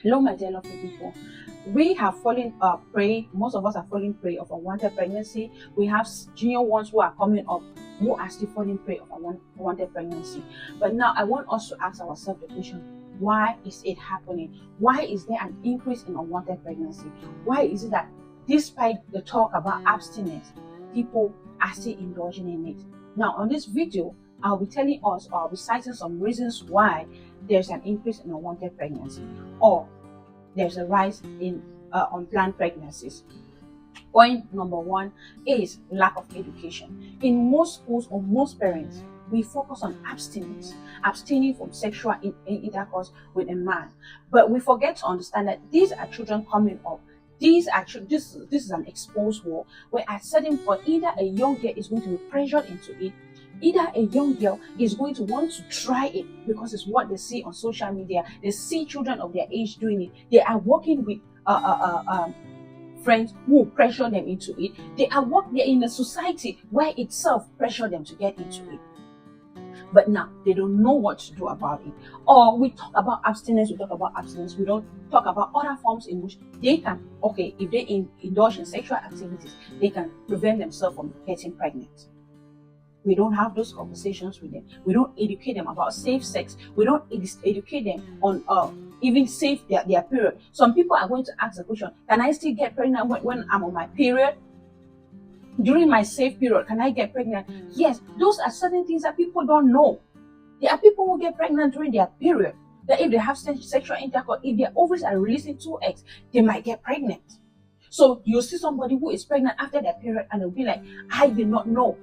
Hello, my dear lovely people. We have fallen prey, most of us are falling prey of unwanted pregnancy. We have junior ones who are coming up who are still falling prey of unwanted pregnancy. But now I want us to ask ourselves the question, why is it happening? Why is there an increase in unwanted pregnancy? Why is it that despite the talk about abstinence, people are still indulging in it? Now, on this video, I'll be telling us, or I'll be citing some reasons why there's an increase in unwanted pregnancy, or there's a rise in unplanned pregnancies. Point number one is lack of education. In most schools or most parents, we focus on abstinence, abstaining from sexual intercourse with a man. But we forget to understand that these are children coming up. This is an exposed world where at certain point, either a young girl is going to be pressured into it, either a young girl is going to want to try it because it's what they see on social media. They see children of their age doing it. They are working with friends who pressure them into it. They're in a society where itself pressure them to get into it. But now they don't know what to do about it. Or we talk about abstinence, we don't talk about other forms in which they can, if they indulge in sexual activities, they can prevent themselves from getting pregnant. We don't have those conversations with them. We don't educate them about safe sex. We don't educate them on even safe their period. Some people are going to ask the question, can I still get pregnant when I'm on my period? During my safe period, can I get pregnant? Yes, those are certain things that people don't know. There are people who get pregnant during their period. That if they have sexual intercourse, if their ovaries are releasing 2 eggs, they might get pregnant. So you see somebody who is pregnant after their period and they'll be like, I did not know.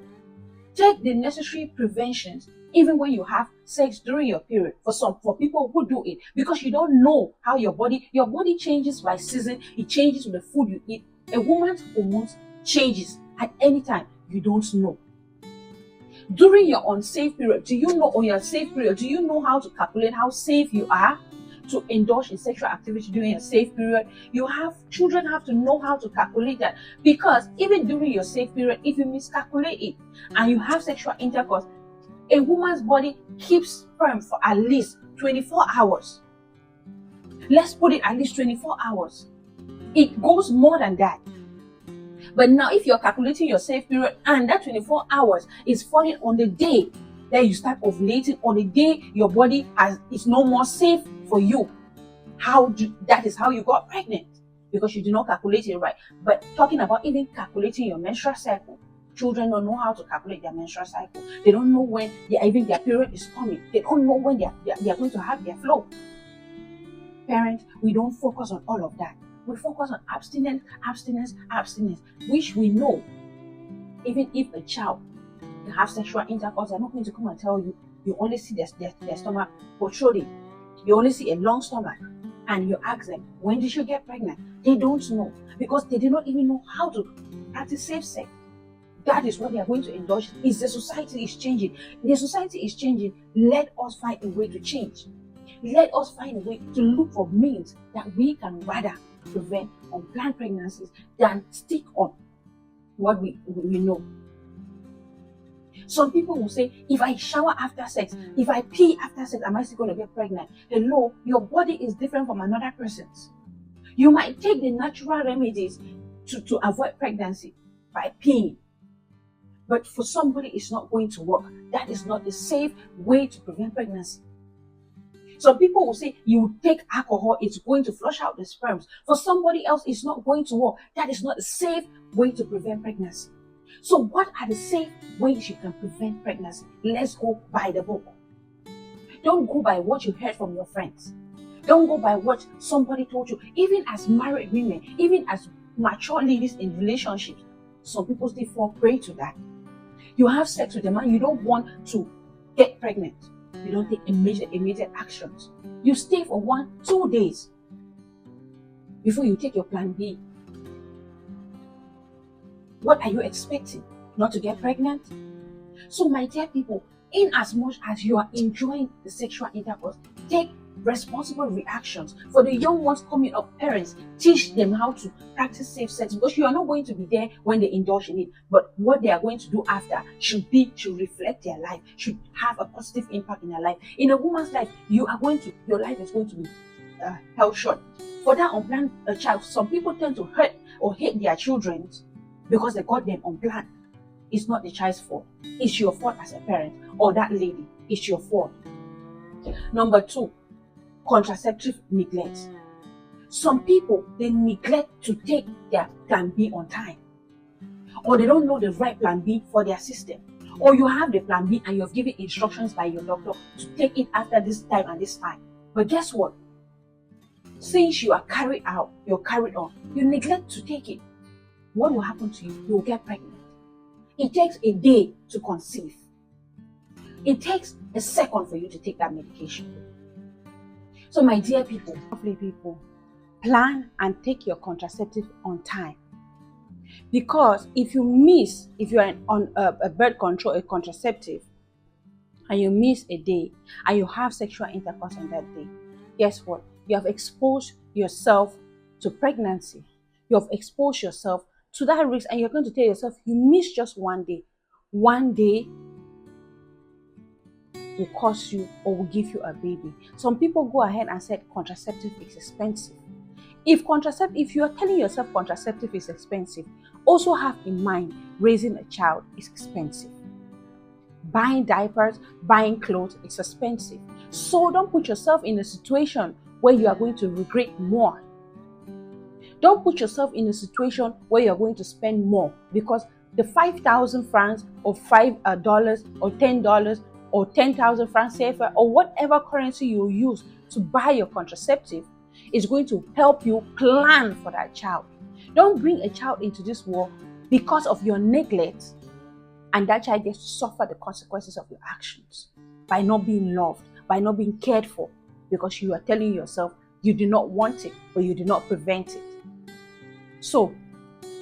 Take the necessary preventions even when you have sex during your period. For people who do it, because you don't know how your body changes by season. It changes with the food you eat. A woman's hormones changes at any time. You don't know. During your unsafe period, do you know how to calculate how safe you are to indulge in sexual activity during a safe period? Children have to know how to calculate that, because even during your safe period, if you miscalculate it and you have sexual intercourse, a woman's body keeps sperm for at least 24 hours. Let's put it at least 24 hours. It goes more than that. But now if you're calculating your safe period and that 24 hours is falling on the day that you start ovulating, on the day your body is no more safe for you, that is how you got pregnant, because you did not calculate it right. But talking about even calculating your menstrual cycle, children don't know how to calculate their menstrual cycle. They don't know when their period is coming. They don't know when they are going to have their flow. Parents, we don't focus on all of that. We focus on abstinence, which we know, even if a child can have sexual intercourse, they're not going to come and tell you. You only see their stomach protruding. You only see a long stomach. And you ask them, when did you get pregnant? They don't know, because they do not even know how to practice safe sex. That is what they are going to indulge in. The society is changing. The society is changing. Let us find a way to change. Let us find a way to look for means that we can rather prevent unplanned pregnancies than stick on what we know. Some people will say, if I shower after sex, if I pee after sex, am I still going to get pregnant? Hello, your body is different from another person's. You might take the natural remedies to avoid pregnancy by peeing. But for somebody, it's not going to work. That is not the safe way to prevent pregnancy. Some people will say, you take alcohol, it's going to flush out the sperms. For somebody else, it's not going to work. That is not a safe way to prevent pregnancy. So what are the safe ways you can prevent pregnancy? Let's go by the book. Don't go by what you heard from your friends. Don't go by what somebody told you. Even as married women, even as mature ladies in relationships, some people still fall prey to that. You have sex with a man, you don't want to get pregnant. You don't take immediate actions. You stay for 1-2 days before you take your plan B. What are you expecting? Not to get pregnant? So my dear people, in as much as you are enjoying the sexual intercourse, take responsible reactions. For the young ones coming up, parents, teach them how to practice safe sex, because you are not going to be there when they indulge in it, but what they are going to do after should reflect their life, should have a positive impact in their life. In a woman's life, your life is going to be held short. For that unplanned child, some people tend to hurt or hate their children because they got them unplanned. It's not the child's fault. It's your fault as a parent, or that lady. It's your fault. Number 2, contraceptive neglect. Some people, they neglect to take their plan B on time, or they don't know the right plan B for their system, or you have the plan B and you've given instructions by your doctor to take it after this time and this time. But guess what? Since you are carried out, you're carried on, you neglect to take it. What will happen to you? You'll get pregnant. It takes a day to conceive. It takes a second for you to take that medication. So my dear people, lovely people, plan and take your contraceptive on time. Because if you are on a birth control, a contraceptive, and you miss a day and you have sexual intercourse on that day, guess what? You have exposed yourself to pregnancy. You have exposed yourself to that risk, and you're going to tell yourself you missed just one day. One day will cost you or will give you a baby. Some people go ahead and said contraceptive is expensive. If you are telling yourself contraceptive is expensive, also have in mind raising a child is expensive. Buying diapers, buying clothes is expensive. So don't put yourself in a situation where you are going to regret more. Don't put yourself in a situation where you are going to spend more, because the 5,000 francs or $5 or $10 or 10,000 francs CFA or whatever currency you use to buy your contraceptive is going to help you plan for that child. Don't bring a child into this world because of your neglect, and that child gets to suffer the consequences of your actions by not being loved, by not being cared for, because you are telling yourself you do not want it, but you do not prevent it. So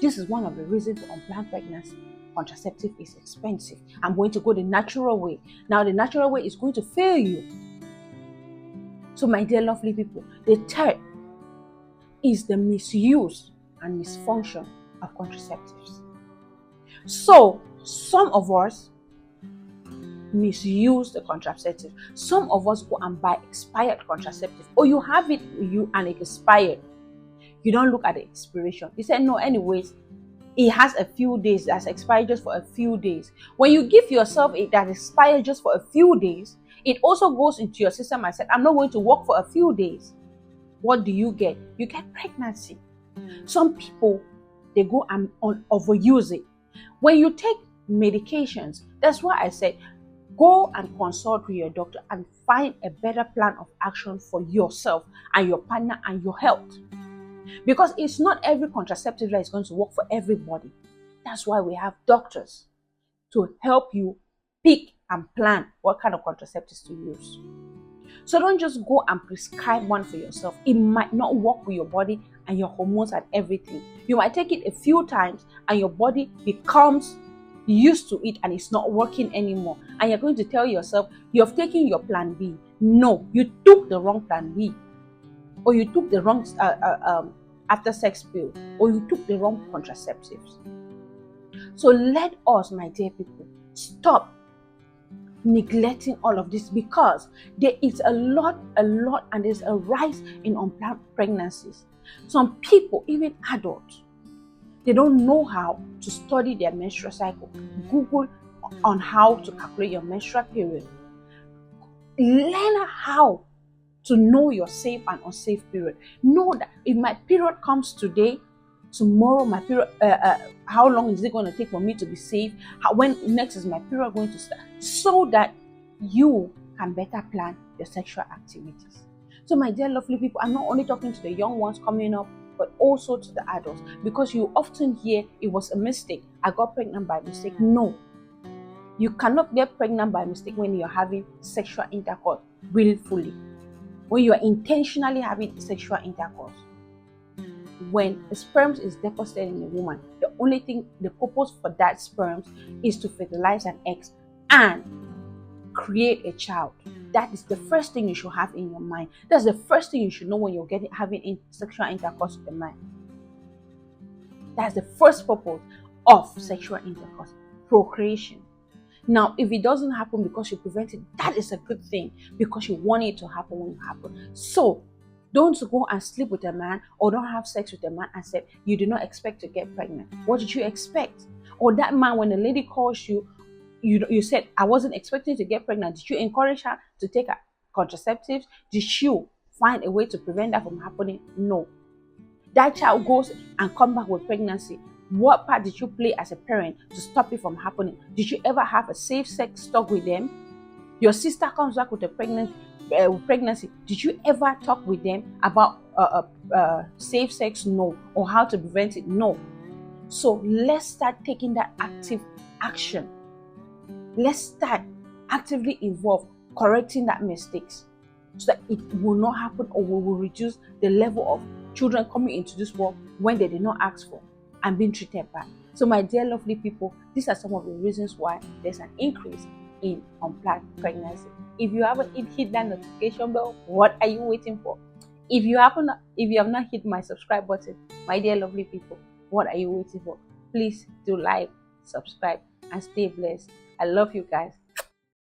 this is one of the reasons for unplanned pregnancy. Contraceptive is expensive. I'm going to go the natural way. Now the natural way is going to fail you. So my dear lovely people, the third is the misuse and misfunction of contraceptives. So some of us misuse the contraceptive. Some of us go and buy expired contraceptive, or you have it with you and it expired. You don't look at the expiration. You say, no, anyways, it has a few days, that's expired just for a few days. When you give yourself it that expired just for a few days, it also goes into your system and said, I'm not going to work for a few days. What do you get? You get pregnancy. Some people, they go and overuse it. When you take medications, that's why I said, go and consult with your doctor and find a better plan of action for yourself and your partner and your health. Because it's not every contraceptive that is going to work for everybody. That's why we have doctors to help you pick and plan what kind of contraceptives to use. So don't just go and prescribe one for yourself. It might not work with your body and your hormones and everything. You might take it a few times and your body becomes used to it and it's not working anymore. And you're going to tell yourself you have taken your plan B. No, you took the wrong plan B. Or you took the wrong after sex pill, or you took the wrong contraceptives. So let us, my dear people, stop neglecting all of this, because there is a lot, and there's a rise in unplanned pregnancies. Some people, even adults, they don't know how to study their menstrual cycle. Google on how to calculate your menstrual period. Learn how to know your safe and unsafe period. Know that if my period comes today, tomorrow my period, how long is it going to take for me to be safe? When next is my period going to start? So that you can better plan your sexual activities. So my dear lovely people, I'm not only talking to the young ones coming up, but also to the adults, because you often hear it was a mistake. I got pregnant by mistake. No, you cannot get pregnant by mistake when you're having sexual intercourse willfully. When you are intentionally having sexual intercourse. When the sperm is deposited in a woman, the only thing, the purpose for that sperm is to fertilize an egg and create a child. That is the first thing you should have in your mind. That's the first thing you should know when you're having sexual intercourse with a man. That's the first purpose of sexual intercourse, procreation. Now, if it doesn't happen because you prevent it, that is a good thing, because you want it to happen when it happens. So, Don't go and sleep with a man or don't have sex with a man and say you did not expect to get pregnant. What did you expect? Or that man, when a lady calls you, you said, I wasn't expecting to get pregnant. Did you encourage her to take her contraceptives? Did you find a way to prevent that from happening? No. That child goes and come back with pregnancy. What part did you play as a parent to stop it from happening? Did you ever have a safe sex talk with them? Your sister comes back with a pregnancy. Did you ever talk with them about safe sex? No. Or how to prevent it? No. So let's start taking that active action. Let's start actively involved, correcting that mistakes so that it will not happen, or we will reduce the level of children coming into this world when they did not ask for and being treated bad. So my dear lovely people, these are some of the reasons why there's an increase in unplanned pregnancy. If you haven't hit that notification bell, what are you waiting for? If you have not hit my subscribe button, my dear lovely people, what are you waiting for? Please do like, subscribe, and stay blessed. I love you guys.